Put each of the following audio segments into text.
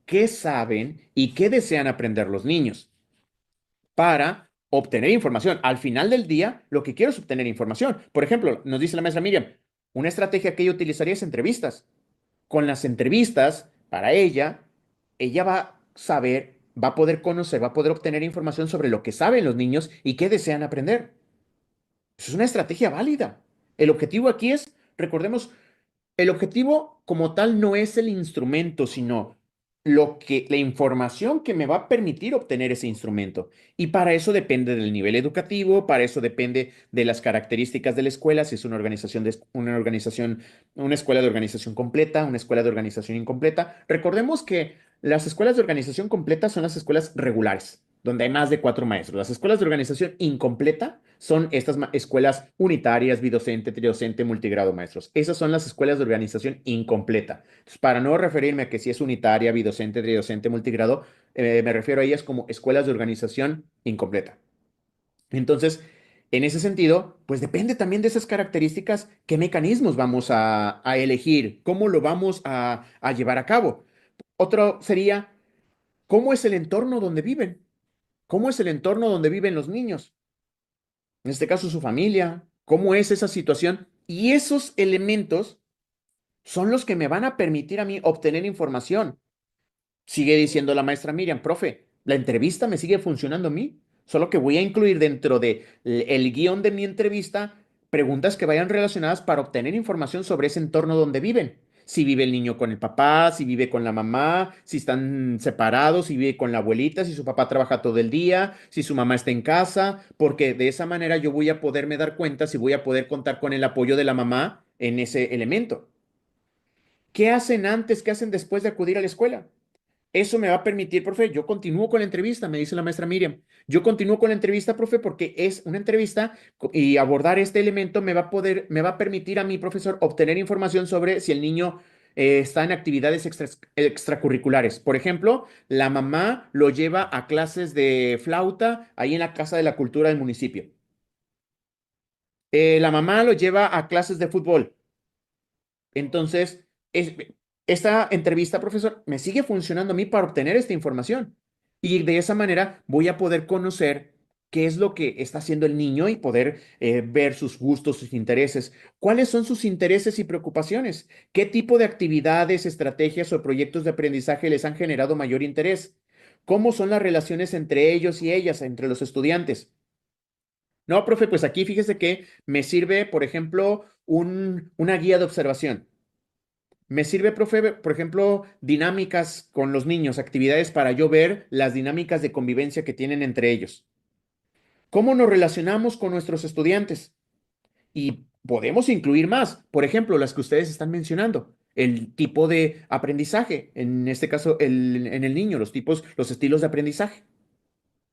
qué saben y qué desean aprender los niños para obtener información. Al final del día, lo que quiero es obtener información. Por ejemplo, nos dice la maestra Miriam, una estrategia que ella utilizaría es entrevistas. Con las entrevistas, para ella va a saber, va a poder conocer, va a poder obtener información sobre lo que saben los niños y qué desean aprender. Eso es una estrategia válida. El objetivo aquí es, recordemos, el objetivo como tal no es el instrumento, sino la información que me va a permitir obtener ese instrumento. Y para eso depende del nivel educativo, para eso depende de las características de la escuela, si es una escuela de organización completa, una escuela de organización incompleta. Recordemos que las escuelas de organización completa son las escuelas regulares, donde hay más de 4 maestros. Las escuelas de organización incompleta son estas escuelas unitarias, bidocente, tridocente, multigrado maestros. Esas son las escuelas de organización incompleta. Entonces, para no referirme a que si es unitaria, bidocente, tridocente, multigrado, me refiero a ellas como escuelas de organización incompleta. Entonces, en ese sentido, pues depende también de esas características, qué mecanismos vamos a elegir, cómo lo vamos a llevar a cabo. Otro sería, ¿cómo es el entorno donde viven? ¿Cómo es el entorno donde viven los niños? En este caso su familia, cómo es esa situación. Y esos elementos son los que me van a permitir a mí obtener información. Sigue diciendo la maestra Miriam, profe, la entrevista me sigue funcionando a mí, solo que voy a incluir dentro de el guión de mi entrevista preguntas que vayan relacionadas para obtener información sobre ese entorno donde viven. Si vive el niño con el papá, si vive con la mamá, si están separados, si vive con la abuelita, si su papá trabaja todo el día, si su mamá está en casa, porque de esa manera yo voy a poderme dar cuenta si voy a poder contar con el apoyo de la mamá en ese elemento. ¿Qué hacen antes? ¿Qué hacen después de acudir a la escuela? Eso me va a permitir, profe, yo continúo con la entrevista, me dice la maestra Miriam. Yo continúo con la entrevista, profe, porque es una entrevista y abordar este elemento me va a permitir a mi profesor obtener información sobre si el niño está en actividades extracurriculares. Por ejemplo, la mamá lo lleva a clases de flauta ahí en la Casa de la Cultura del municipio. La mamá lo lleva a clases de fútbol. Entonces, esta entrevista, profesor, me sigue funcionando a mí para obtener esta información. Y de esa manera voy a poder conocer qué es lo que está haciendo el niño y poder ver sus gustos, sus intereses. ¿Cuáles son sus intereses y preocupaciones? ¿Qué tipo de actividades, estrategias o proyectos de aprendizaje les han generado mayor interés? ¿Cómo son las relaciones entre ellos y ellas, entre los estudiantes? No, profe, pues aquí fíjese que me sirve, por ejemplo, una guía de observación. Me sirve, profe, por ejemplo, dinámicas con los niños, actividades para yo ver las dinámicas de convivencia que tienen entre ellos. ¿Cómo nos relacionamos con nuestros estudiantes? Y podemos incluir más, por ejemplo, las que ustedes están mencionando. El tipo de aprendizaje, en este caso en el niño, los tipos, los estilos de aprendizaje.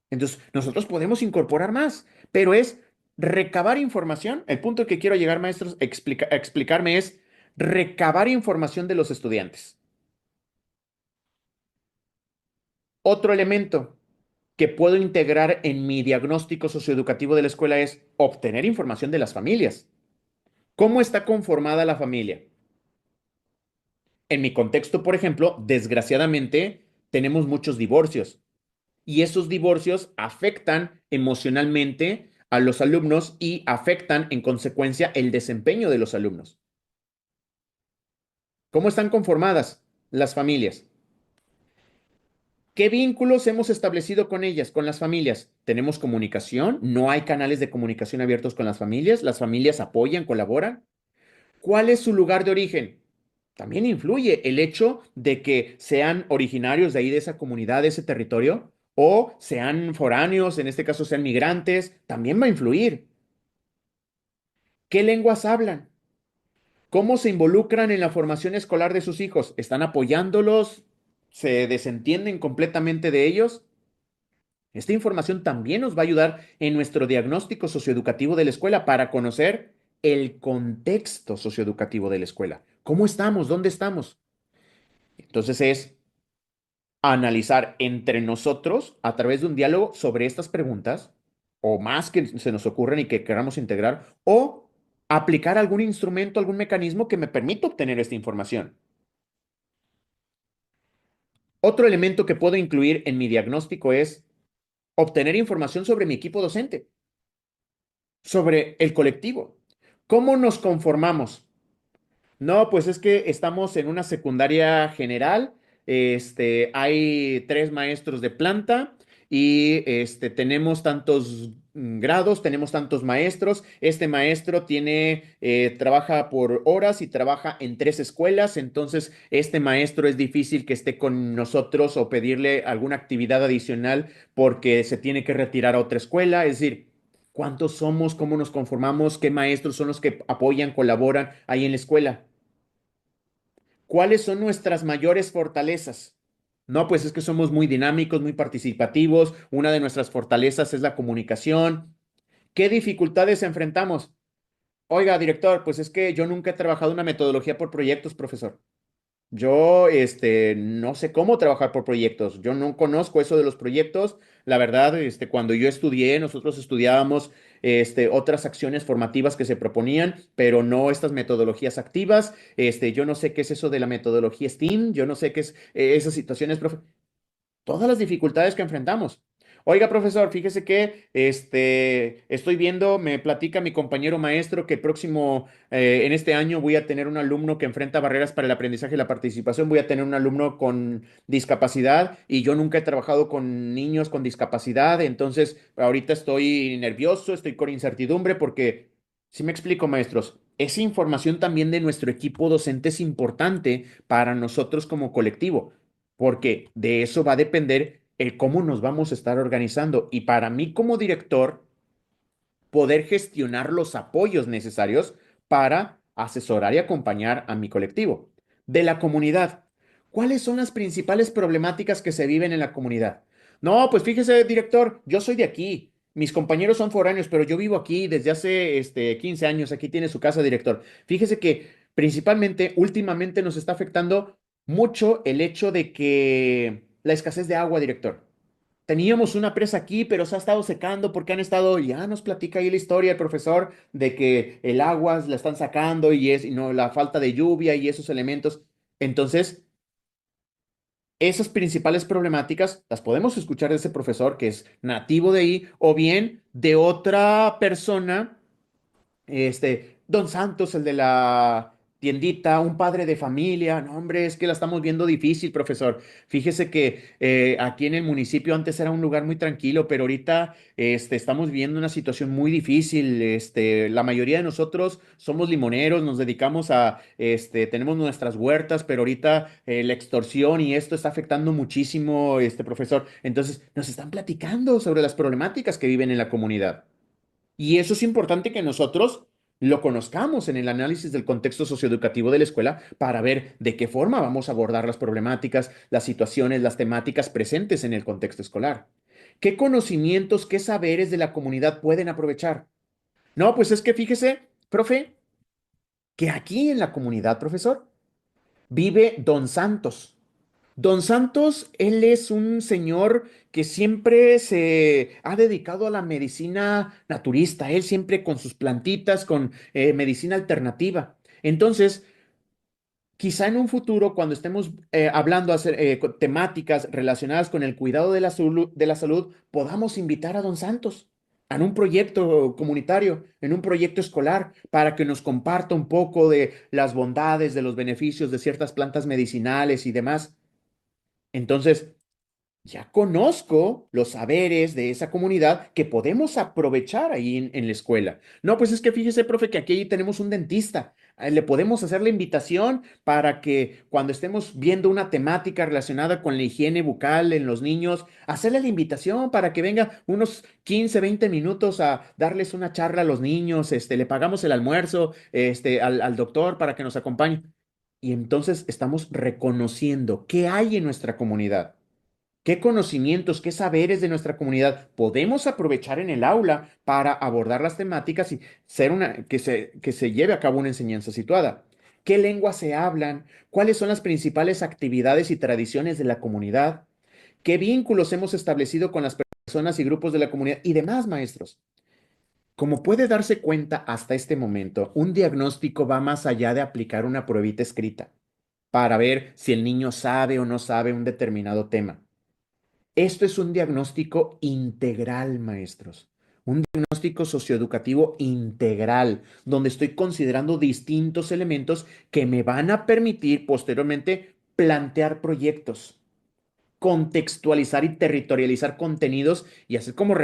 Entonces, nosotros podemos incorporar más, pero es recabar información. El punto que quiero llegar, maestros, a explicarme es recabar información de los estudiantes. Otro elemento que puedo integrar en mi diagnóstico socioeducativo de la escuela es obtener información de las familias. ¿Cómo está conformada la familia? En mi contexto, por ejemplo, desgraciadamente, tenemos muchos divorcios y esos divorcios afectan emocionalmente a los alumnos y afectan en consecuencia el desempeño de los alumnos. ¿Cómo están conformadas las familias? ¿Qué vínculos hemos establecido con ellas, con las familias? ¿Tenemos comunicación? ¿No hay canales de comunicación abiertos con las familias? ¿Las familias apoyan, colaboran? ¿Cuál es su lugar de origen? También influye el hecho de que sean originarios de ahí, de esa comunidad, de ese territorio, o sean foráneos, en este caso sean migrantes, también va a influir. ¿Qué lenguas hablan? ¿Cómo se involucran en la formación escolar de sus hijos? ¿Están apoyándolos? ¿Se desentienden completamente de ellos? Esta información también nos va a ayudar en nuestro diagnóstico socioeducativo de la escuela para conocer el contexto socioeducativo de la escuela. ¿Cómo estamos? ¿Dónde estamos? Entonces es analizar entre nosotros a través de un diálogo sobre estas preguntas o más que se nos ocurren y que queramos integrar o aplicar algún instrumento, algún mecanismo que me permita obtener esta información. Otro elemento que puedo incluir en mi diagnóstico es obtener información sobre mi equipo docente, sobre el colectivo. ¿Cómo nos conformamos? No, pues es que estamos en una secundaria general. Hay tres maestros de planta y tenemos tantos grados, tenemos tantos maestros. Este maestro trabaja por horas y trabaja en tres escuelas. Entonces, este maestro es difícil que esté con nosotros o pedirle alguna actividad adicional porque se tiene que retirar a otra escuela. Es decir, ¿cuántos somos? ¿Cómo nos conformamos? ¿Qué maestros son los que apoyan, colaboran ahí en la escuela? ¿Cuáles son nuestras mayores fortalezas? No, pues es que somos muy dinámicos, muy participativos. Una de nuestras fortalezas es la comunicación. ¿Qué dificultades enfrentamos? Oiga, director, pues es que yo nunca he trabajado una metodología por proyectos, profesor. Yo, no sé cómo trabajar por proyectos. Yo no conozco eso de los proyectos. La verdad, cuando yo estudié, nosotros estudiábamos, otras acciones formativas que se proponían, pero no estas metodologías activas. Yo no sé qué es eso de la metodología STEAM. Yo no sé qué es esas situaciones, profe, todas las dificultades que enfrentamos. Oiga, profesor, fíjese que estoy viendo, me platica mi compañero maestro que en este año voy a tener un alumno que enfrenta barreras para el aprendizaje y la participación, voy a tener un alumno con discapacidad y yo nunca he trabajado con niños con discapacidad, entonces ahorita estoy nervioso, estoy con incertidumbre porque, si me explico, maestros, esa información también de nuestro equipo docente es importante para nosotros como colectivo porque de eso va a depender el cómo nos vamos a estar organizando. Y para mí como director, poder gestionar los apoyos necesarios para asesorar y acompañar a mi colectivo. De la comunidad, ¿cuáles son las principales problemáticas que se viven en la comunidad? No, pues fíjese, director, yo soy de aquí. Mis compañeros son foráneos, pero yo vivo aquí desde hace 15 años. Aquí tiene su casa, director. Fíjese que principalmente, últimamente nos está afectando mucho el hecho de que la escasez de agua, director. Teníamos una presa aquí, pero se ha estado secando porque han estado, ya nos platica ahí la historia el profesor de que el agua la están sacando y no, la falta de lluvia y esos elementos. Entonces, esas principales problemáticas las podemos escuchar de ese profesor que es nativo de ahí o bien de otra persona Don Santos, el de la tiendita, un padre de familia. No, hombre, es que la estamos viendo difícil, profesor. Fíjese que aquí en el municipio antes era un lugar muy tranquilo, pero ahorita estamos viviendo una situación muy difícil. La mayoría de nosotros somos limoneros, nos dedicamos tenemos nuestras huertas, pero ahorita la extorsión y esto está afectando muchísimo, profesor. Entonces, nos están platicando sobre las problemáticas que viven en la comunidad. Y eso es importante que nosotros lo conozcamos en el análisis del contexto socioeducativo de la escuela para ver de qué forma vamos a abordar las problemáticas, las situaciones, las temáticas presentes en el contexto escolar. ¿Qué conocimientos, qué saberes de la comunidad pueden aprovechar? No, pues es que fíjese, profe, que aquí en la comunidad, profesor, vive Don Santos. Don Santos, él es un señor que siempre se ha dedicado a la medicina naturista, él siempre con sus plantitas, con medicina alternativa. Entonces, quizá en un futuro, cuando estemos hablando temáticas relacionadas con el cuidado de la salud, podamos invitar a Don Santos en un proyecto comunitario, en un proyecto escolar, para que nos comparta un poco de las bondades, de los beneficios de ciertas plantas medicinales y demás. Entonces, ya conozco los saberes de esa comunidad que podemos aprovechar ahí en la escuela. No, pues es que fíjese, profe, que aquí tenemos un dentista. Le podemos hacer la invitación para que cuando estemos viendo una temática relacionada con la higiene bucal en los niños, hacerle la invitación para que venga unos 15, 20 minutos a darles una charla a los niños. Le pagamos el almuerzo, al doctor para que nos acompañe. Y entonces estamos reconociendo qué hay en nuestra comunidad. ¿Qué conocimientos, qué saberes de nuestra comunidad podemos aprovechar en el aula para abordar las temáticas y que se lleve a cabo una enseñanza situada? ¿Qué lenguas se hablan? ¿Cuáles son las principales actividades y tradiciones de la comunidad? ¿Qué vínculos hemos establecido con las personas y grupos de la comunidad y demás, maestros? Como puede darse cuenta hasta este momento, un diagnóstico va más allá de aplicar una pruebita escrita. para ver si el niño sabe o no sabe un determinado tema. Esto es un diagnóstico integral, maestros. Un diagnóstico socioeducativo integral, donde estoy considerando distintos elementos que me van a permitir posteriormente plantear proyectos, contextualizar y territorializar contenidos y hacer como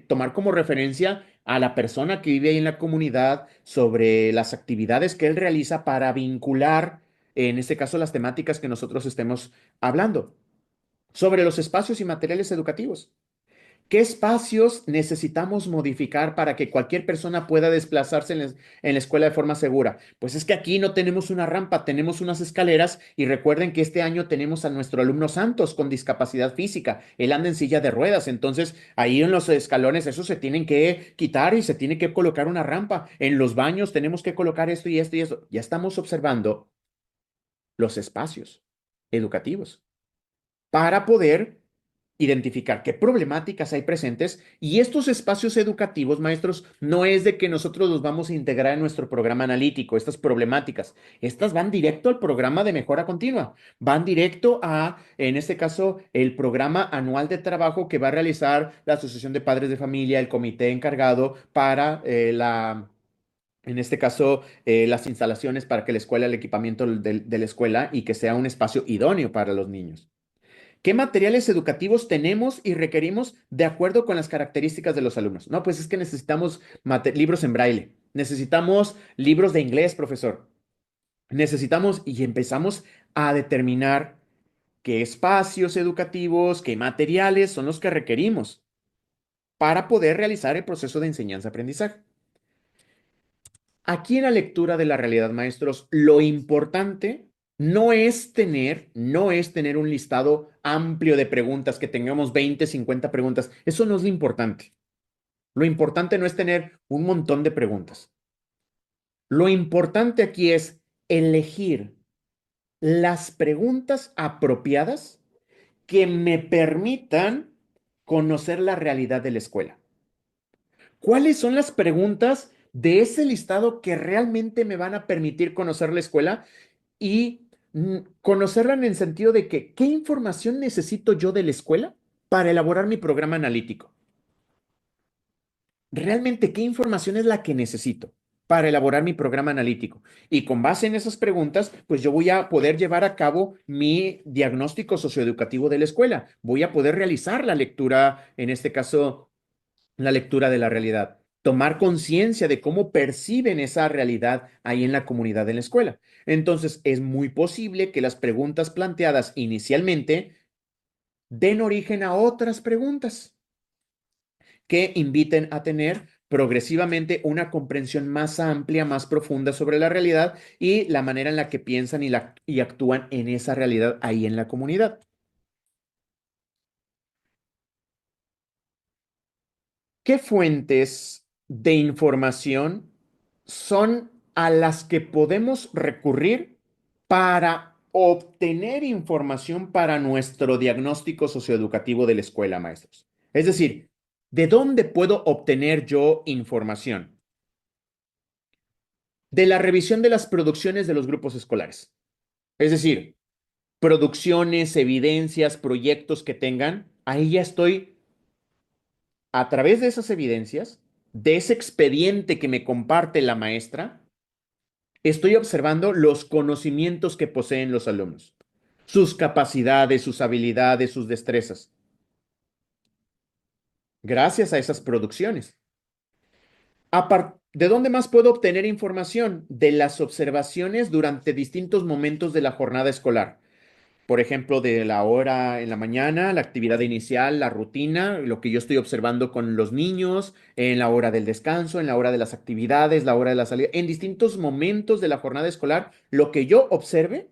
tomar como referencia a la persona que vive ahí en la comunidad sobre las actividades que él realiza para vincular, en este caso, las temáticas que nosotros estemos hablando, sobre los espacios y materiales educativos. ¿Qué espacios necesitamos modificar para que cualquier persona pueda desplazarse en la escuela de forma segura? Pues es que aquí no tenemos una rampa, tenemos unas escaleras y recuerden que este año tenemos a nuestro alumno Santos con discapacidad física. Él anda en silla de ruedas, entonces ahí en los escalones eso se tienen que quitar y se tiene que colocar una rampa. En los baños tenemos que colocar esto y esto y esto. Ya estamos observando los espacios educativos para poder identificar qué problemáticas hay presentes y estos espacios educativos, maestros, no es de que nosotros los vamos a integrar en nuestro programa analítico, estas problemáticas, estas van directo al programa de mejora continua, van directo a, en este caso, el programa anual de trabajo que va a realizar la Asociación de Padres de Familia, el comité encargado para en este caso, las instalaciones para que la escuela, el equipamiento de la escuela y que sea un espacio idóneo para los niños. ¿Qué materiales educativos tenemos y requerimos de acuerdo con las características de los alumnos? No, pues es que necesitamos libros en braille, necesitamos libros de inglés, profesor. Necesitamos y empezamos a determinar qué espacios educativos, qué materiales son los que requerimos para poder realizar el proceso de enseñanza-aprendizaje. Aquí en la lectura de la realidad, maestros, lo importante no es tener un listado amplio de preguntas, que tengamos 20, 50 preguntas. Eso no es lo importante. Lo importante no es tener un montón de preguntas. Lo importante aquí es elegir las preguntas apropiadas que me permitan conocer la realidad de la escuela. ¿Cuáles son las preguntas de ese listado que realmente me van a permitir conocer la escuela y conocerla en el sentido de que qué información necesito yo de la escuela para elaborar mi programa analítico? ¿Realmente qué información es la que necesito para elaborar mi programa analítico? Y con base en esas preguntas, pues yo voy a poder llevar a cabo mi diagnóstico socioeducativo de la escuela. Voy a poder realizar la lectura, en este caso, la lectura de la realidad, tomar conciencia de cómo perciben esa realidad ahí en la comunidad de la escuela. Entonces, es muy posible que las preguntas planteadas inicialmente den origen a otras preguntas que inviten a tener progresivamente una comprensión más amplia, más profunda sobre la realidad y la manera en la que piensan y actúan en esa realidad ahí en la comunidad. ¿Qué fuentes de información son a las que podemos recurrir para obtener información para nuestro diagnóstico socioeducativo de la escuela, maestros? Es decir, ¿de dónde puedo obtener yo información? De la revisión de las producciones de los grupos escolares. Es decir, producciones, evidencias, proyectos que tengan, ahí ya estoy a través de esas evidencias, de ese expediente que me comparte la maestra, estoy observando los conocimientos que poseen los alumnos, sus capacidades, sus habilidades, sus destrezas, gracias a esas producciones. ¿De dónde más puedo obtener información? De las observaciones durante distintos momentos de la jornada escolar. Por ejemplo, de la hora en la mañana, la actividad inicial, la rutina, lo que yo estoy observando con los niños, en la hora del descanso, en la hora de las actividades, la hora de la salida, en distintos momentos de la jornada escolar, lo que yo observe,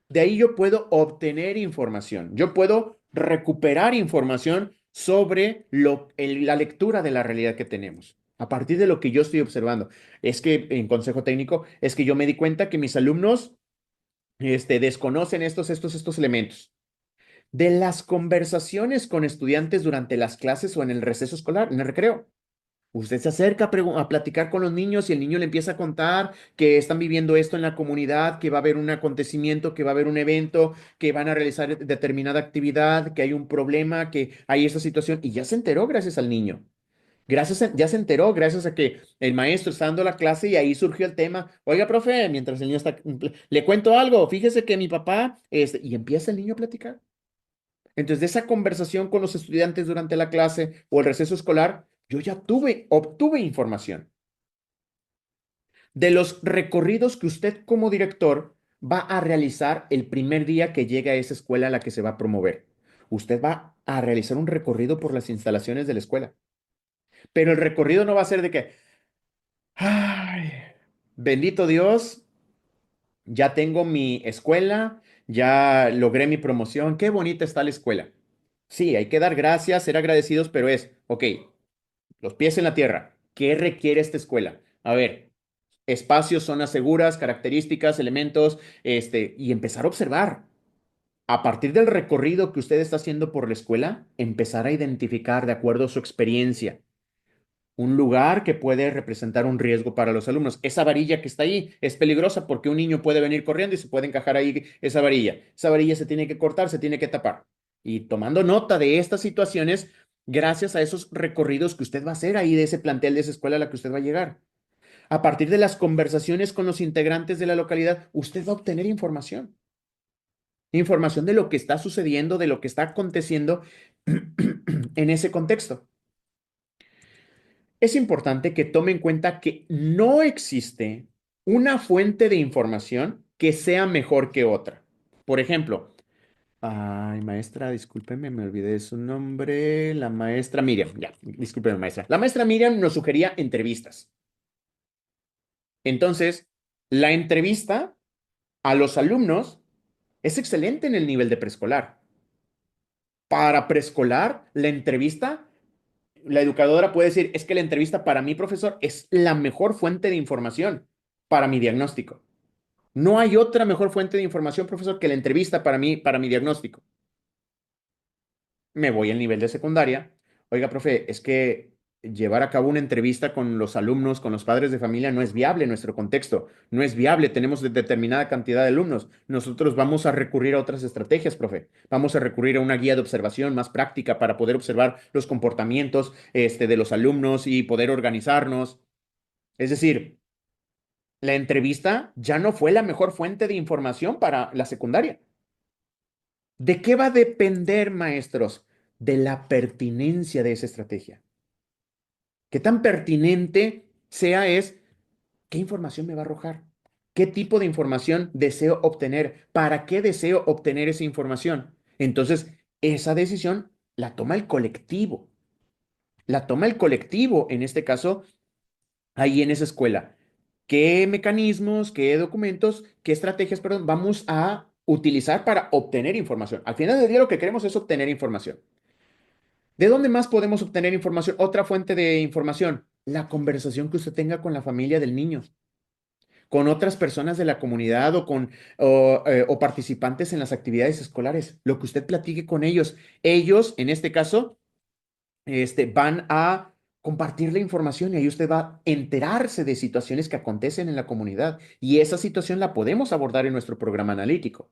de ahí yo puedo obtener información. Yo puedo recuperar información sobre la lectura de la realidad que tenemos. A partir de lo que yo estoy observando. Es que en consejo técnico, es que yo me di cuenta que mis alumnos desconocen estos elementos. De las conversaciones con estudiantes durante las clases o en el receso escolar, en el recreo. Usted se acerca a platicar con los niños y el niño le empieza a contar que están viviendo esto en la comunidad, que va a haber un acontecimiento, que va a haber un evento, que van a realizar determinada actividad, que hay un problema, que hay esta situación y ya se enteró gracias al niño. Ya se enteró gracias a que el maestro está dando la clase y ahí surgió el tema. Oiga, profe, mientras el niño está, le cuento algo, fíjese que mi papá, y empieza el niño a platicar. Entonces, de esa conversación con los estudiantes durante la clase o el receso escolar, yo ya obtuve información de los recorridos que usted como director va a realizar el primer día que llegue a esa escuela a la que se va a promover. Usted va a realizar un recorrido por las instalaciones de la escuela, pero el recorrido no va a ser de que, ay, bendito Dios, ya tengo mi escuela, ya logré mi promoción, qué bonita está la escuela. Sí, hay que dar gracias, ser agradecidos, pero ok, los pies en la tierra. ¿Qué requiere esta escuela? A ver, espacios, zonas seguras, características, elementos, y empezar a observar. A partir del recorrido que usted está haciendo por la escuela, empezar a identificar de acuerdo a su experiencia un lugar que puede representar un riesgo para los alumnos. Esa varilla que está ahí es peligrosa porque un niño puede venir corriendo y se puede encajar ahí esa varilla. Esa varilla se tiene que cortar, se tiene que tapar. Y tomando nota de estas situaciones, gracias a esos recorridos que usted va a hacer ahí de ese plantel, de esa escuela a la que usted va a llegar. A partir de las conversaciones con los integrantes de la localidad, usted va a obtener información. Información de lo que está sucediendo, de lo que está aconteciendo en ese contexto. Es importante que tome en cuenta que no existe una fuente de información que sea mejor que otra. Por ejemplo, ay, maestra, discúlpeme, me olvidé de su nombre, la maestra Miriam, ya, discúlpeme, maestra. La maestra Miriam nos sugería entrevistas. Entonces, la entrevista a los alumnos es excelente en el nivel de preescolar. Para preescolar, la entrevista, la educadora puede decir, es que la entrevista para mi profesor es la mejor fuente de información para mi diagnóstico. No hay otra mejor fuente de información, profesor, que la entrevista para mi diagnóstico. Me voy al nivel de secundaria. Oiga, profe, es que llevar a cabo una entrevista con los alumnos, con los padres de familia, no es viable en nuestro contexto. No es viable. Tenemos determinada cantidad de alumnos. Nosotros vamos a recurrir a otras estrategias, profe. Vamos a recurrir a una guía de observación más práctica para poder observar los comportamientos, de los alumnos y poder organizarnos. Es decir, la entrevista ya no fue la mejor fuente de información para la secundaria. ¿De qué va a depender, maestros? De la pertinencia de esa estrategia. ¿Qué tan pertinente sea es qué información me va a arrojar? ¿Qué tipo de información deseo obtener? ¿Para qué deseo obtener esa información? Entonces, esa decisión la toma el colectivo. La toma el colectivo, en este caso, ahí en esa escuela. ¿Qué mecanismos, qué documentos, qué estrategias, perdón, vamos a utilizar para obtener información? Al final del día lo que queremos es obtener información. ¿De dónde más podemos obtener información? Otra fuente de información, la conversación que usted tenga con la familia del niño, con otras personas de la comunidad o participantes en las actividades escolares, lo que usted platique con ellos. Ellos, en este caso, van a compartir la información y ahí usted va a enterarse de situaciones que acontecen en la comunidad y esa situación la podemos abordar en nuestro programa analítico.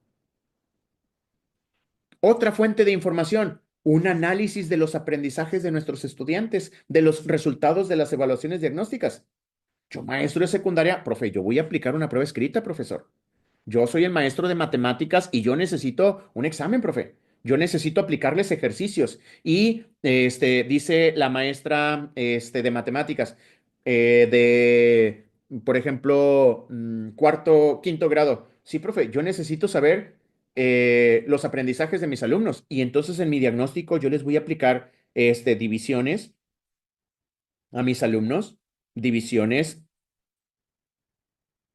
Otra fuente de información, un análisis de los aprendizajes de nuestros estudiantes, de los resultados de las evaluaciones diagnósticas. Yo, maestro de secundaria, profe, yo voy a aplicar una prueba escrita, profesor. Yo soy el maestro de matemáticas y yo necesito un examen, profe. Yo necesito aplicarles ejercicios. Y dice la maestra de matemáticas por ejemplo, cuarto, quinto grado. Sí, profe, yo necesito saber los aprendizajes de mis alumnos. Y entonces en mi diagnóstico yo les voy a aplicar divisiones a mis alumnos, divisiones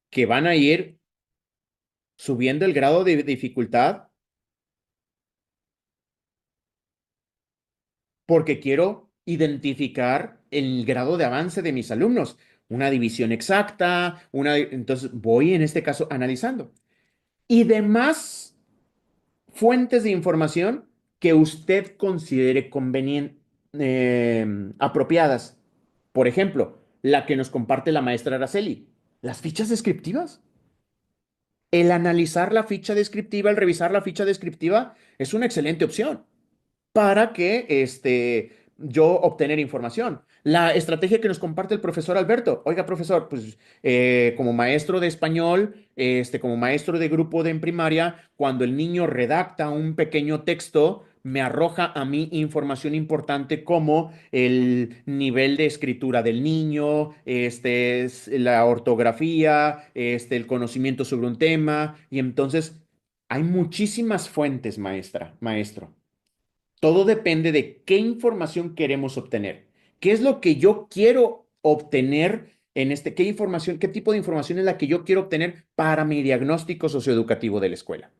que van a ir subiendo el grado de dificultad porque quiero identificar el grado de avance de mis alumnos. Una división exacta, entonces voy en este caso analizando. Y demás fuentes de información que usted considere apropiadas. Por ejemplo, la que nos comparte la maestra Araceli, las fichas descriptivas. El analizar la ficha descriptiva, el revisar la ficha descriptiva es una excelente opción para que yo obtener información. La estrategia que nos comparte el profesor Alberto. Oiga, profesor, pues como maestro de español, como maestro de grupo de en primaria, cuando el niño redacta un pequeño texto, me arroja a mí información importante como el nivel de escritura del niño, la ortografía, el conocimiento sobre un tema. Y entonces hay muchísimas fuentes, maestra, maestro. Todo depende de qué información queremos obtener. ¿Qué es lo que yo quiero obtener qué información, qué tipo de información es la que yo quiero obtener para mi diagnóstico socioeducativo de la escuela?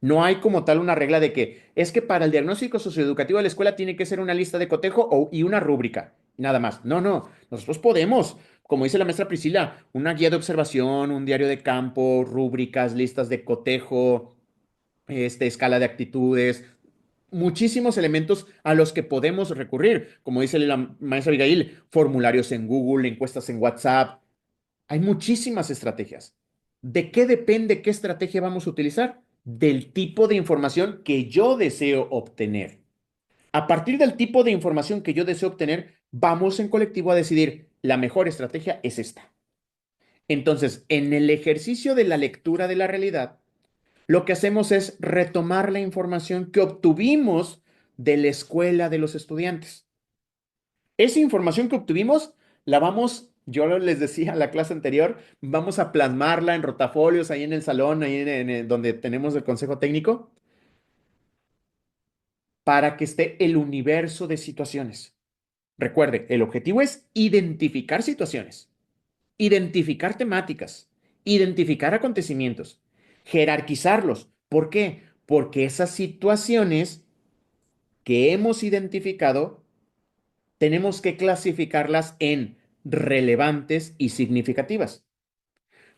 No hay como tal una regla de que es que para el diagnóstico socioeducativo de la escuela tiene que ser una lista de cotejo y una rúbrica. Nada más. No, no. Nosotros podemos, como dice la maestra Priscila, una guía de observación, un diario de campo, rúbricas, listas de cotejo, escala de actitudes, muchísimos elementos a los que podemos recurrir. Como dice la maestra Abigail, formularios en Google, encuestas en WhatsApp. Hay muchísimas estrategias. ¿De qué depende qué estrategia vamos a utilizar? Del tipo de información que yo deseo obtener. A partir del tipo de información que yo deseo obtener, vamos en colectivo a decidir, la mejor estrategia es esta. Entonces, en el ejercicio de la lectura de la realidad, lo que hacemos es retomar la información que obtuvimos de la escuela de los estudiantes. Esa información que obtuvimos la vamos, yo les decía en la clase anterior, vamos a plasmarla en rotafolios ahí en el salón, ahí donde tenemos el consejo técnico, para que esté el universo de situaciones. Recuerde, el objetivo es identificar situaciones, identificar temáticas, identificar acontecimientos, jerarquizarlos. ¿Por qué? Porque esas situaciones que hemos identificado tenemos que clasificarlas en relevantes y significativas.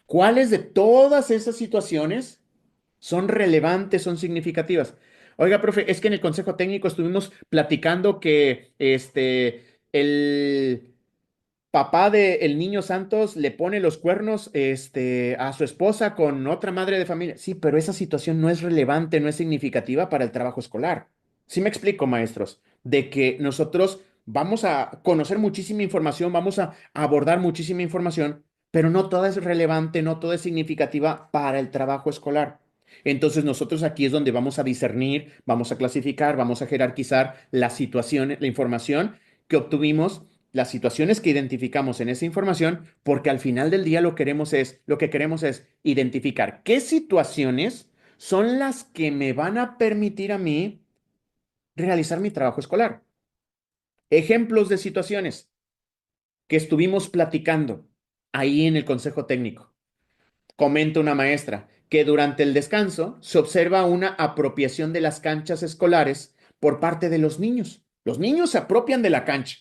¿Cuáles de todas esas situaciones son relevantes, son significativas? Oiga, profe, es que en el consejo técnico estuvimos platicando que el papá del niño Santos le pone los cuernos a su esposa con otra madre de familia. Sí, pero esa situación no es relevante, no es significativa para el trabajo escolar. Sí me explico, maestros, de que nosotros vamos a conocer muchísima información, vamos a abordar muchísima información, pero no toda es relevante, no toda es significativa para el trabajo escolar. Entonces nosotros aquí es donde vamos a discernir, vamos a clasificar, vamos a jerarquizar la situación, la información que obtuvimos, las situaciones que identificamos en esa información, porque al final del día lo que queremos es identificar qué situaciones son las que me van a permitir a mí realizar mi trabajo escolar. Ejemplos de situaciones que estuvimos platicando ahí en el consejo técnico. Comenta una maestra que durante el descanso se observa una apropiación de las canchas escolares por parte de los niños. Los niños se apropian de la cancha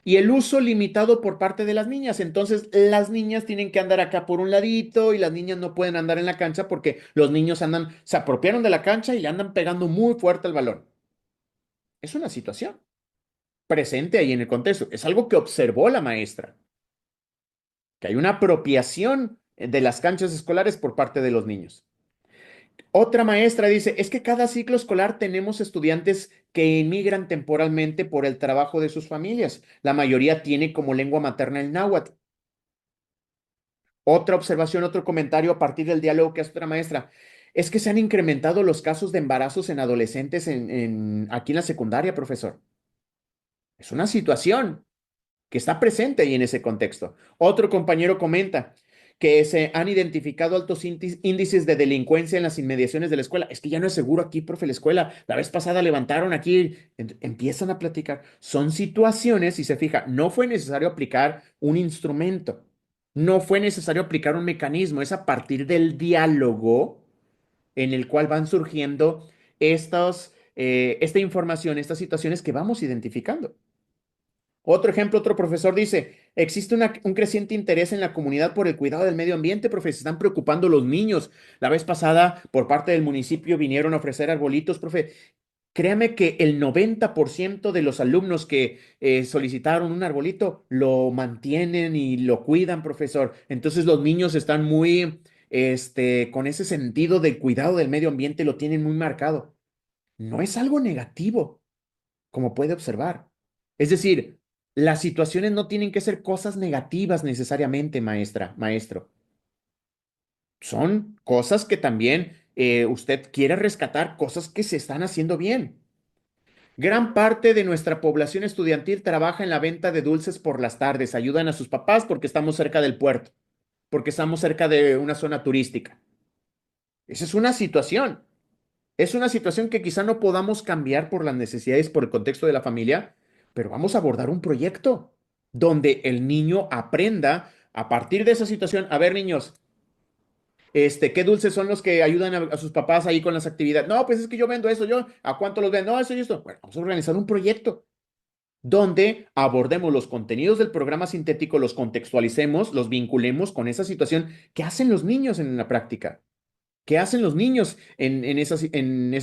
y el uso limitado por parte de las niñas. Entonces, las niñas tienen que andar acá por un ladito y las niñas no pueden andar en la cancha porque los niños se apropiaron de la cancha y le andan pegando muy fuerte al balón. Es una situación presente ahí en el contexto. Es algo que observó la maestra, que hay una apropiación de las canchas escolares por parte de los niños. Otra maestra dice, es que cada ciclo escolar tenemos estudiantes que emigran temporalmente por el trabajo de sus familias. La mayoría tiene como lengua materna el náhuatl. Otra observación, otro comentario a partir del diálogo que hace otra maestra, es que se han incrementado los casos de embarazos en adolescentes aquí en la secundaria, profesor. Es una situación que está presente ahí en ese contexto. Otro compañero comenta que se han identificado altos índices de delincuencia en las inmediaciones de la escuela. Es que ya no es seguro aquí, profe, la escuela. La vez pasada levantaron aquí, empiezan a platicar. Son situaciones, si se fija, no fue necesario aplicar un instrumento, no fue necesario aplicar un mecanismo, es a partir del diálogo en el cual van surgiendo esta información, estas situaciones que vamos identificando. Otro ejemplo, otro profesor dice, existe un creciente interés en la comunidad por el cuidado del medio ambiente, profe, se están preocupando los niños. La vez pasada, por parte del municipio, vinieron a ofrecer arbolitos, profe. Créame que el 90% de los alumnos que solicitaron un arbolito lo mantienen y lo cuidan, profesor. Entonces los niños están muy, con ese sentido del cuidado del medio ambiente, lo tienen muy marcado. No es algo negativo, como puede observar. Es decir, las situaciones no tienen que ser cosas negativas necesariamente, maestra, maestro. Son cosas que también usted quiere rescatar, cosas que se están haciendo bien. Gran parte de nuestra población estudiantil trabaja en la venta de dulces por las tardes. Ayudan a sus papás porque estamos cerca del puerto, porque estamos cerca de una zona turística. Esa es una situación. Es una situación que quizá no podamos cambiar por las necesidades, por el contexto de la familia, pero vamos a abordar un proyecto donde el niño aprenda a partir de esa situación. A ver, niños, ¿qué dulces son los que ayudan a sus papás ahí con las actividades? No, pues es que yo vendo eso, yo, ¿a cuánto los vendo? No, eso y esto. Bueno, vamos a organizar un proyecto donde abordemos los contenidos del programa sintético, los contextualicemos, los vinculemos con esa situación que hacen los niños en la práctica. ¿Qué hacen los niños en esa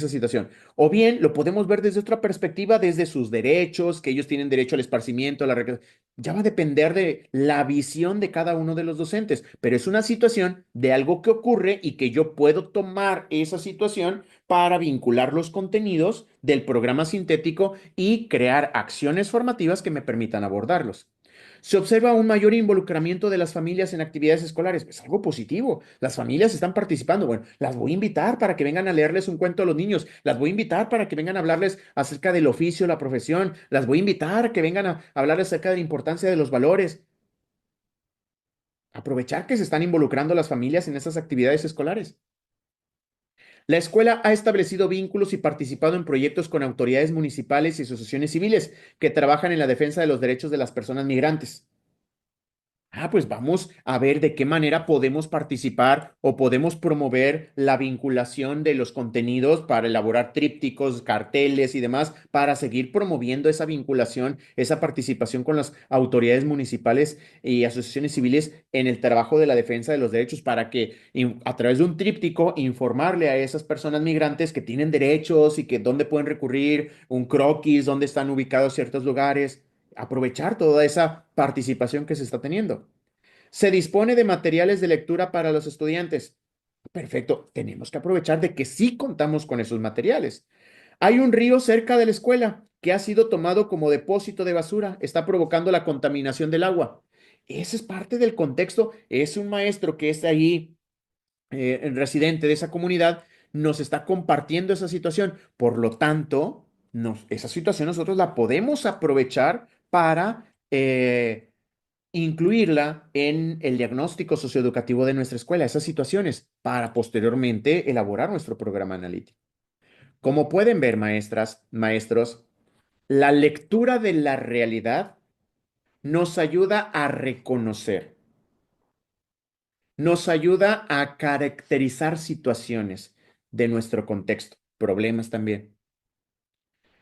situación? O bien lo podemos ver desde otra perspectiva, desde sus derechos, que ellos tienen derecho al esparcimiento, a la ya va a depender de la visión de cada uno de los docentes, pero es una situación de algo que ocurre y que yo puedo tomar esa situación para vincular los contenidos del programa sintético y crear acciones formativas que me permitan abordarlos. Se observa un mayor involucramiento de las familias en actividades escolares. Es algo positivo. Las familias están participando. Bueno, las voy a invitar para que vengan a leerles un cuento a los niños. Las voy a invitar para que vengan a hablarles acerca del oficio, la profesión. Las voy a invitar a que vengan a hablarles acerca de la importancia de los valores. Aprovechar que se están involucrando las familias en esas actividades escolares. La escuela ha establecido vínculos y participado en proyectos con autoridades municipales y asociaciones civiles que trabajan en la defensa de los derechos de las personas migrantes. Pues vamos a ver de qué manera podemos participar o podemos promover la vinculación de los contenidos para elaborar trípticos, carteles y demás, para seguir promoviendo esa vinculación, esa participación con las autoridades municipales y asociaciones civiles en el trabajo de la defensa de los derechos, para que a través de un tríptico informarle a esas personas migrantes que tienen derechos y que dónde pueden recurrir, un croquis, dónde están ubicados ciertos lugares, aprovechar toda esa participación que se está teniendo. Se dispone de materiales de lectura para los estudiantes. Perfecto, tenemos que aprovechar de que sí contamos con esos materiales. Hay un río cerca de la escuela que ha sido tomado como depósito de basura, está provocando la contaminación del agua. Ese es parte del contexto. Es un maestro que es ahí, residente de esa comunidad, nos está compartiendo esa situación. Por lo tanto, esa situación nosotros la podemos aprovechar para incluirla en el diagnóstico socioeducativo de nuestra escuela, esas situaciones, para posteriormente elaborar nuestro programa analítico. Como pueden ver, maestras, maestros, la lectura de la realidad nos ayuda a reconocer, nos ayuda a caracterizar situaciones de nuestro contexto, problemas también.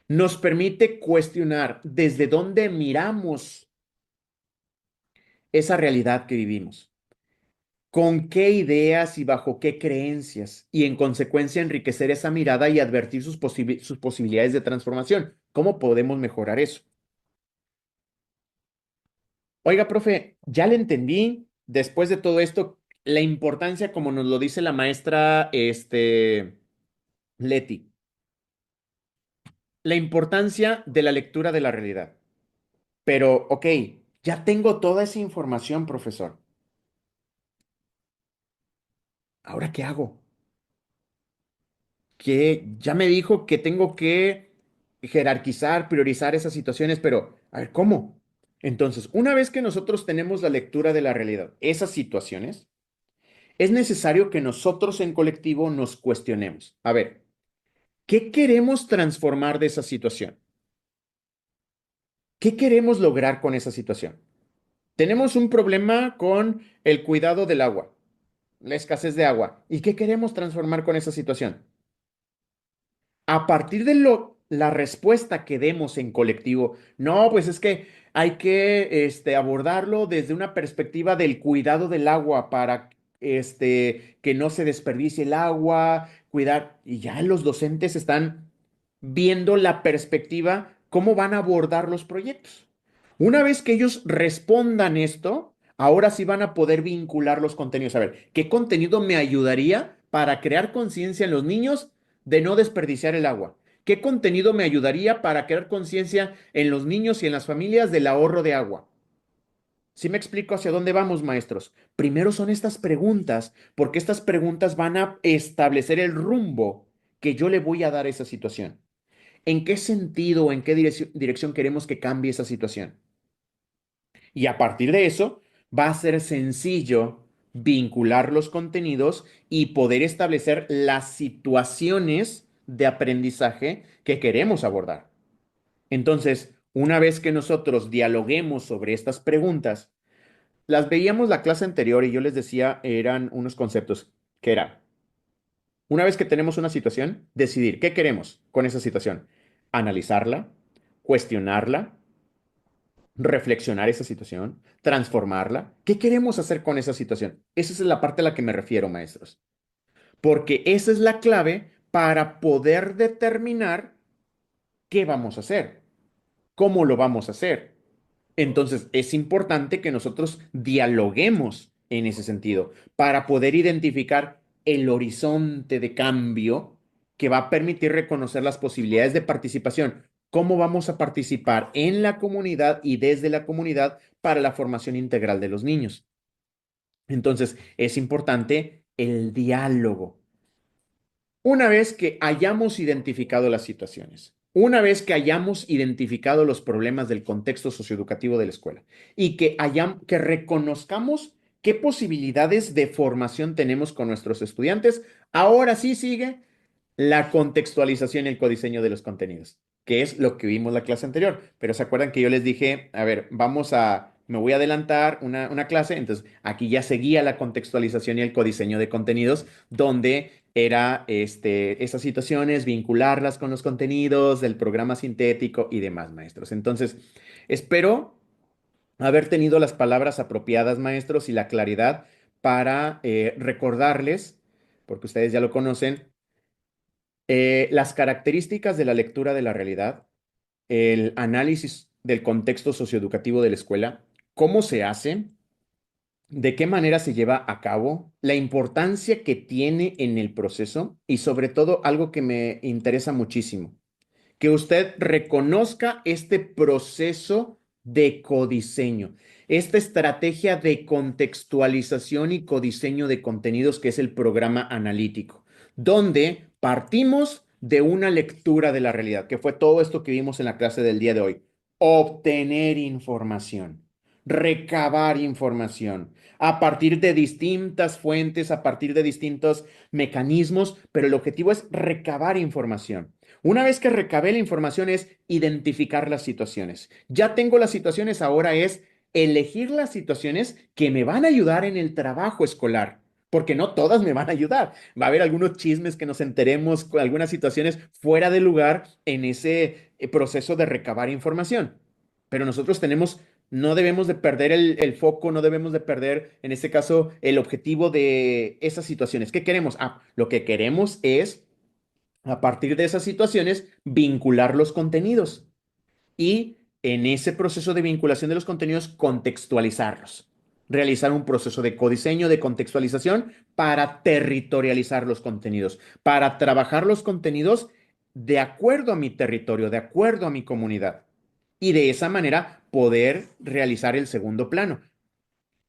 Nos permite cuestionar desde dónde miramos esa realidad que vivimos. ¿Con qué ideas y bajo qué creencias? Y en consecuencia enriquecer esa mirada y advertir sus posibilidades de transformación. ¿Cómo podemos mejorar eso? Oiga, profe, ya le entendí después de todo esto la importancia, como nos lo dice la maestra, Leti, la importancia de la lectura de la realidad. Pero, ok, ya tengo toda esa información, profesor. ¿Ahora qué hago? Que ya me dijo que tengo que jerarquizar, priorizar esas situaciones, pero a ver, ¿cómo? Entonces, una vez que nosotros tenemos la lectura de la realidad, esas situaciones, es necesario que nosotros en colectivo nos cuestionemos. A ver, ¿qué queremos transformar de esa situación? ¿Qué queremos lograr con esa situación? Tenemos un problema con el cuidado del agua, la escasez de agua. ¿Y qué queremos transformar con esa situación? A partir de la respuesta que demos en colectivo, no, pues es que hay que abordarlo desde una perspectiva del cuidado del agua para que no se desperdicie el agua, cuidar, y ya los docentes están viendo la perspectiva, cómo van a abordar los proyectos. Una vez que ellos respondan esto, ahora sí van a poder vincular los contenidos. A ver, ¿qué contenido me ayudaría para crear conciencia en los niños de no desperdiciar el agua? ¿Qué contenido me ayudaría para crear conciencia en los niños y en las familias del ahorro de agua? ¿Sí me explico hacia dónde vamos, maestros? Primero son estas preguntas, porque estas preguntas van a establecer el rumbo que yo le voy a dar a esa situación. ¿En qué sentido o en qué dirección queremos que cambie esa situación? Y a partir de eso, va a ser sencillo vincular los contenidos y poder establecer las situaciones de aprendizaje que queremos abordar. Entonces, una vez que nosotros dialoguemos sobre estas preguntas, las veíamos la clase anterior y yo les decía, eran unos conceptos que era, una vez que tenemos una situación, decidir qué queremos con esa situación, analizarla, cuestionarla, reflexionar esa situación, transformarla. ¿Qué queremos hacer con esa situación? Esa es la parte a la que me refiero, maestros, porque esa es la clave para poder determinar qué vamos a hacer, cómo lo vamos a hacer. Entonces, es importante que nosotros dialoguemos en ese sentido para poder identificar el horizonte de cambio que va a permitir reconocer las posibilidades de participación. ¿Cómo vamos a participar en la comunidad y desde la comunidad para la formación integral de los niños? Entonces, es importante el diálogo. Una vez que hayamos identificado las situaciones, una vez que hayamos identificado los problemas del contexto socioeducativo de la escuela y que reconozcamos qué posibilidades de formación tenemos con nuestros estudiantes, ahora sí sigue la contextualización y el codiseño de los contenidos, que es lo que vimos la clase anterior. Pero se acuerdan que yo les dije, a ver, me voy a adelantar una clase, entonces aquí ya seguía la contextualización y el codiseño de contenidos, donde era esas situaciones, vincularlas con los contenidos del programa sintético y demás, maestros. Entonces, espero haber tenido las palabras apropiadas, maestros, y la claridad para recordarles, porque ustedes ya lo conocen, las características de la lectura de la realidad, el análisis del contexto socioeducativo de la escuela, cómo se hace, de qué manera se lleva a cabo, la importancia que tiene en el proceso y sobre todo algo que me interesa muchísimo, que usted reconozca este proceso de codiseño, esta estrategia de contextualización y codiseño de contenidos que es el programa analítico, donde partimos de una lectura de la realidad, que fue todo esto que vimos en la clase del día de hoy. Obtener información, recabar información a partir de distintas fuentes, a partir de distintos mecanismos, pero el objetivo es recabar información. Una vez que recabé la información es identificar las situaciones. Ya tengo las situaciones, ahora es elegir las situaciones que me van a ayudar en el trabajo escolar, porque no todas me van a ayudar. Va a haber algunos chismes que nos enteremos, algunas situaciones fuera de lugar en ese proceso de recabar información. Pero nosotros no debemos de perder el foco, no debemos de perder, en este caso, el objetivo de esas situaciones. ¿Qué queremos? Lo que queremos es a partir de esas situaciones, vincular los contenidos y en ese proceso de vinculación de los contenidos, contextualizarlos. Realizar un proceso de codiseño, de contextualización para territorializar los contenidos, para trabajar los contenidos de acuerdo a mi territorio, de acuerdo a mi comunidad. Y de esa manera poder realizar el segundo plano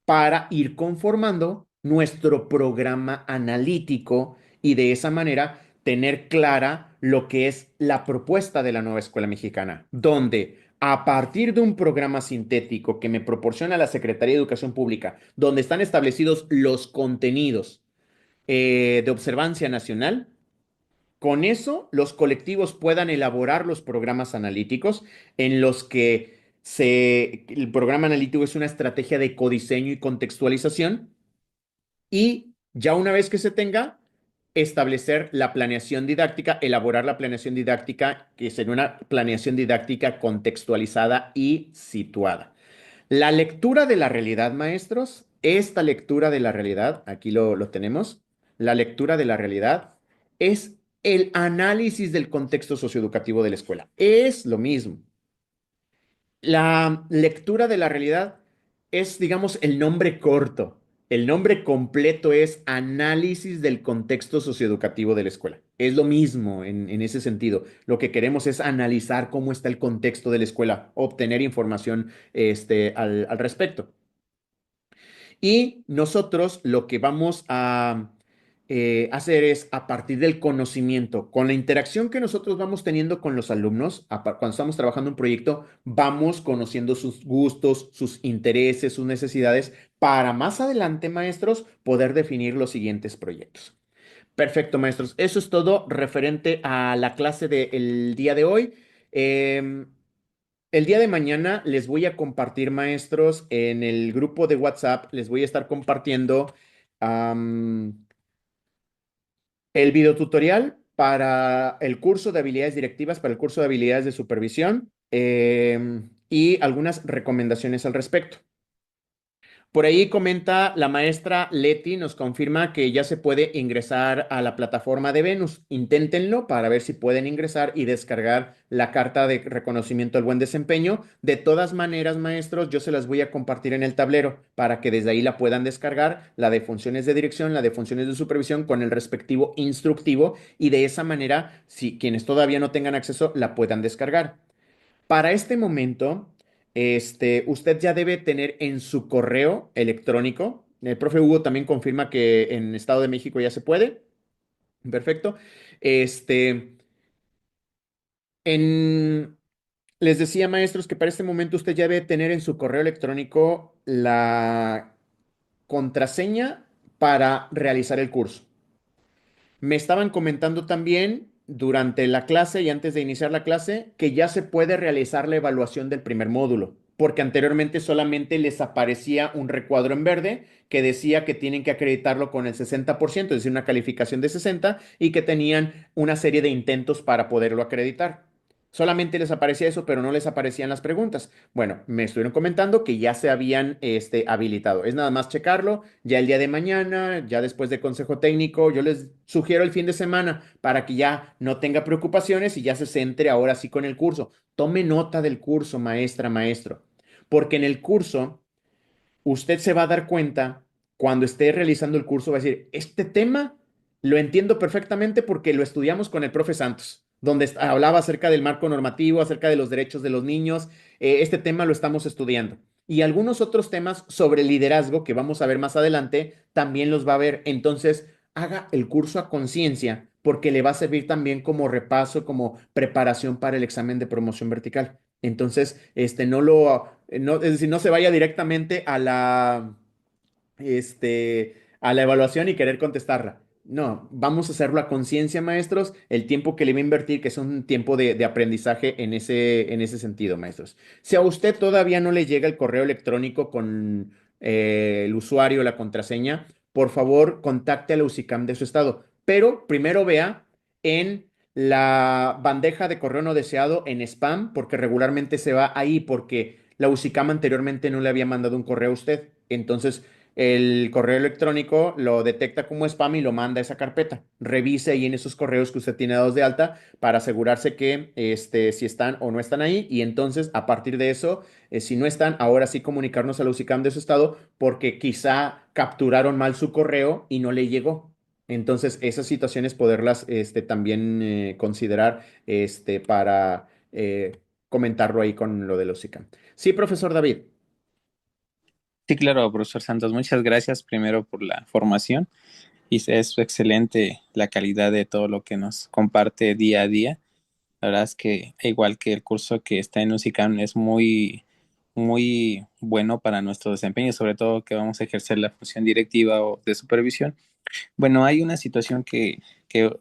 para ir conformando nuestro programa analítico y de esa manera tener clara lo que es la propuesta de la nueva escuela mexicana, donde a partir de un programa sintético que me proporciona la Secretaría de Educación Pública, donde están establecidos los contenidos de observancia nacional, con eso los colectivos puedan elaborar los programas analíticos en los que el programa analítico es una estrategia de codiseño y contextualización y ya una vez que se tenga, establecer la planeación didáctica, elaborar la planeación didáctica, que será una planeación didáctica contextualizada y situada. La lectura de la realidad, maestros, esta lectura de la realidad, aquí lo tenemos, la lectura de la realidad es el análisis del contexto socioeducativo de la escuela. Es lo mismo. La lectura de la realidad es, digamos, el nombre corto. El nombre completo es análisis del contexto socioeducativo de la escuela. Es lo mismo en ese sentido. Lo que queremos es analizar cómo está el contexto de la escuela, obtener información al respecto. Y nosotros lo que vamos a hacer es, a partir del conocimiento, con la interacción que nosotros vamos teniendo con los alumnos, cuando estamos trabajando un proyecto, vamos conociendo sus gustos, sus intereses, sus necesidades, para más adelante, maestros, poder definir los siguientes proyectos. Perfecto, maestros. Eso es todo referente a la clase del día de hoy. Em, el día de mañana les voy a compartir, maestros, en el grupo de WhatsApp, les voy a estar compartiendo am, el videotutorial para el curso de habilidades directivas, para el curso de habilidades de supervisión y algunas recomendaciones al respecto. Por ahí comenta la maestra Leti, nos confirma que ya se puede ingresar a la plataforma de Venus. Inténtenlo para ver si pueden ingresar y descargar la carta de reconocimiento del buen desempeño. De todas maneras, maestros, yo se las voy a compartir en el tablero para que desde ahí la puedan descargar, la de funciones de dirección, la de funciones de supervisión con el respectivo instructivo y de esa manera, si quienes todavía no tengan acceso, la puedan descargar. Para este momento, usted ya debe tener en su correo electrónico. El profe Hugo también confirma que en Estado de México ya se puede. Perfecto. Este, en, les decía, maestros, que para este momento usted ya debe tener en su correo electrónico la contraseña para realizar el curso. Me estaban comentando también durante la clase y antes de iniciar la clase que ya se puede realizar la evaluación del primer módulo, porque anteriormente solamente les aparecía un recuadro en verde que decía que tienen que acreditarlo con el 60%, es decir, una calificación de 60 y que tenían una serie de intentos para poderlo acreditar. Solamente les aparecía eso, pero no les aparecían las preguntas. Bueno, me estuvieron comentando que ya se habían habilitado. Es nada más checarlo. Ya el día de mañana, ya después de consejo técnico, yo les sugiero el fin de semana para que ya no tenga preocupaciones y ya se centre ahora sí con el curso. Tome nota del curso, maestra, maestro, porque en el curso usted se va a dar cuenta cuando esté realizando el curso, va a decir, este tema lo entiendo perfectamente porque lo estudiamos con el profe Santos, donde hablaba acerca del marco normativo, acerca de los derechos de los niños. Este tema lo estamos estudiando. Y algunos otros temas sobre liderazgo que vamos a ver más adelante, también los va a ver. Entonces, haga el curso a conciencia porque le va a servir también como repaso, como preparación para el examen de promoción vertical. Entonces, es decir, no se vaya directamente a la evaluación y querer contestarla. No, vamos a hacerlo a conciencia, maestros, el tiempo que le va a invertir, que es un tiempo de aprendizaje en ese sentido, maestros. Si a usted todavía no le llega el correo electrónico con el usuario, la contraseña, por favor, contacte a la USICAM de su estado. Pero primero vea en la bandeja de correo no deseado en spam, porque regularmente se va ahí, porque la USICAM anteriormente no le había mandado un correo a usted. Entonces, el correo electrónico lo detecta como spam y lo manda a esa carpeta. Revise ahí en esos correos que usted tiene dados de alta para asegurarse que si están o no están ahí. Y entonces, a partir de eso, si no están, ahora sí comunicarnos a la USICAM de su estado porque quizá capturaron mal su correo y no le llegó. Entonces, esas situaciones poderlas también considerar para comentarlo ahí con lo de la USICAM. Sí, profesor David. Sí, claro, profesor Santos, muchas gracias primero por la formación y es excelente la calidad de todo lo que nos comparte día a día. La verdad es que igual que el curso que está en USICAM es muy bueno para nuestro desempeño, sobre todo que vamos a ejercer la función directiva o de supervisión. Bueno, hay una situación que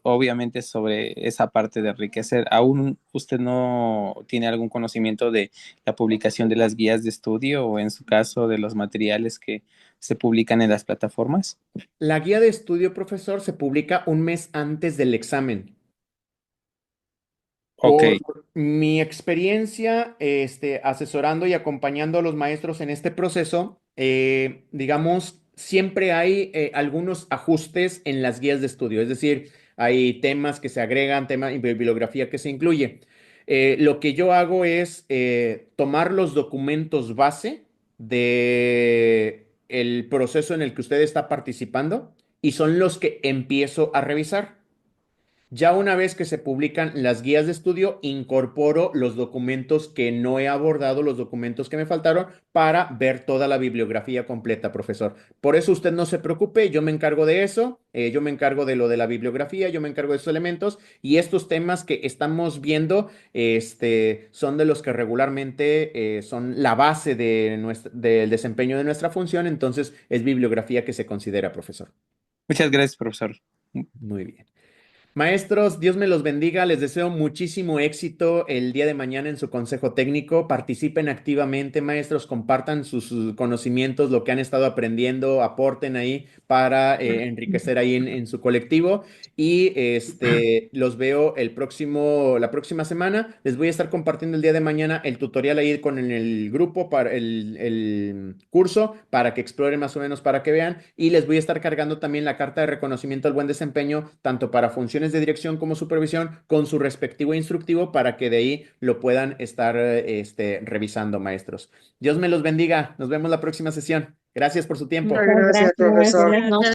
obviamente sobre esa parte de enriquecer. ¿Aún usted no tiene algún conocimiento de la publicación de las guías de estudio o en su caso de los materiales que se publican en las plataformas? La guía de estudio, profesor, se publica un mes antes del examen. Ok, Por mi experiencia, asesorando y acompañando a los maestros en este proceso, digamos, siempre hay algunos ajustes en las guías de estudio. Es decir, hay temas que se agregan, tema y bibliografía que se incluye. Lo que yo hago es tomar los documentos base de el proceso en el que usted está participando y son los que empiezo a revisar. Ya una vez que se publican las guías de estudio, incorporo los documentos que no he abordado, los documentos que me faltaron, para ver toda la bibliografía completa, profesor. Por eso usted no se preocupe, yo me encargo de eso, yo me encargo de lo de la bibliografía, yo me encargo de esos elementos y estos temas que estamos viendo, son de los que regularmente son la base de del desempeño de nuestra función, entonces es bibliografía que se considera, profesor. Muchas gracias, profesor. Muy bien. Maestros, Dios me los bendiga. Les deseo muchísimo éxito el día de mañana en su consejo técnico. Participen activamente, maestros, compartan sus conocimientos, lo que han estado aprendiendo, aporten ahí para enriquecer ahí en su colectivo. Y los veo la próxima semana. Les voy a estar compartiendo el día de mañana el tutorial ahí con el grupo para el curso para que exploren más o menos para que vean. Y les voy a estar cargando también la carta de reconocimiento al buen desempeño, tanto para funciones de dirección como supervisión, con su respectivo instructivo para que de ahí lo puedan estar revisando, maestros. Dios me los bendiga. Nos vemos la próxima sesión. Gracias por su tiempo. Muchas Gracias, gracias. profesor. Buenas noches.